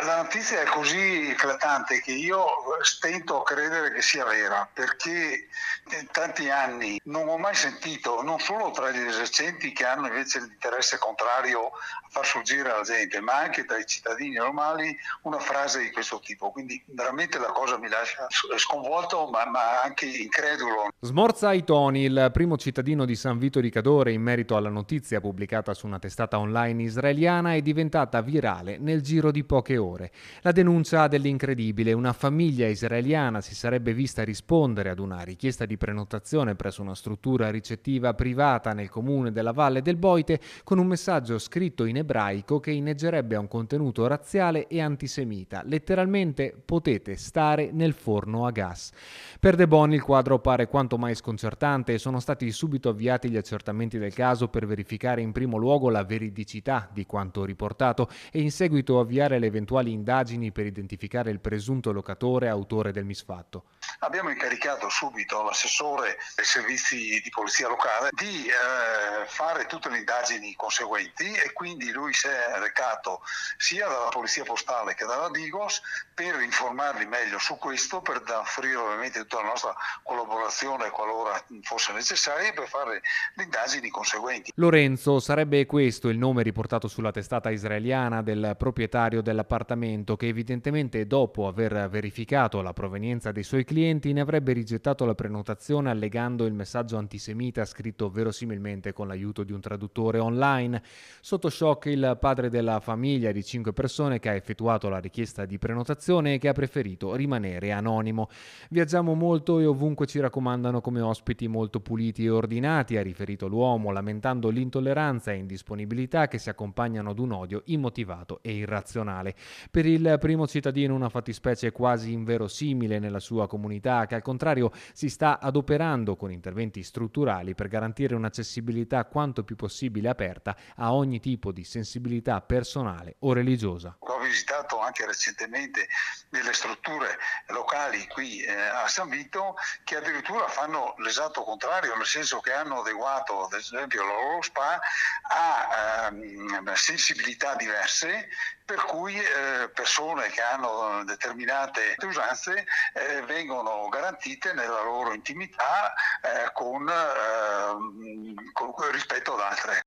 La notizia è così eclatante che io stento a credere che sia vera, perché in tanti anni non ho mai sentito, non solo tra gli esercenti che hanno invece l'interesse contrario a far sfuggire la gente, ma anche tra i cittadini normali, una frase di questo tipo. Quindi veramente la cosa mi lascia sconvolto, ma anche incredulo. Smorza ai toni, il primo cittadino di San Vito di Cadore in merito alla notizia pubblicata su una testata online israeliana è diventata virale nel giro di poche ore. La denuncia dell'incredibile: una famiglia israeliana si sarebbe vista rispondere ad una richiesta di prenotazione presso una struttura ricettiva privata nel comune della Valle del Boite con un messaggio scritto in ebraico che inneggerebbe a un contenuto razziale e antisemita. Letteralmente: potete stare nel forno a gas. Per De Bon il quadro pare quanto mai sconcertante e sono stati subito avviati gli accertamenti del caso per verificare in primo luogo la veridicità di quanto riportato e in seguito avviare le eventuali indagini per identificare il presunto locatore autore del misfatto. Abbiamo incaricato subito l'assessore dei servizi di polizia locale di fare tutte le indagini conseguenti, e quindi lui si è recato sia dalla polizia postale che dalla Digos per informarli meglio su questo, per offrire ovviamente tutta la nostra collaborazione qualora fosse necessaria, per fare le indagini conseguenti. Lorenzo sarebbe questo il nome riportato sulla testata israeliana del proprietario dell'appartamento che evidentemente dopo aver verificato la provenienza dei suoi clienti ne avrebbe rigettato la prenotazione allegando il messaggio antisemita scritto verosimilmente con l'aiuto di un traduttore online. Sotto shock il padre della famiglia di 5 persone che ha effettuato la richiesta di prenotazione e che ha preferito rimanere anonimo. Viaggiamo molto e ovunque ci raccomandano come ospiti molto puliti e ordinati, ha riferito l'uomo, lamentando l'intolleranza e indisponibilità che si accompagnano ad un odio immotivato e irrazionale. Per il primo cittadino una fattispecie quasi inverosimile nella sua comunità, che al contrario si sta adoperando con interventi strutturali per garantire un'accessibilità quanto più possibile aperta a ogni tipo di sensibilità personale o religiosa. Ho visitato anche recentemente delle strutture locali qui a San Vito, che addirittura fanno l'esatto contrario, nel senso che hanno adeguato ad esempio la loro spa a sensibilità diverse, per cui persone che hanno determinate usanze vengono garantite nella loro intimità con rispetto ad altre.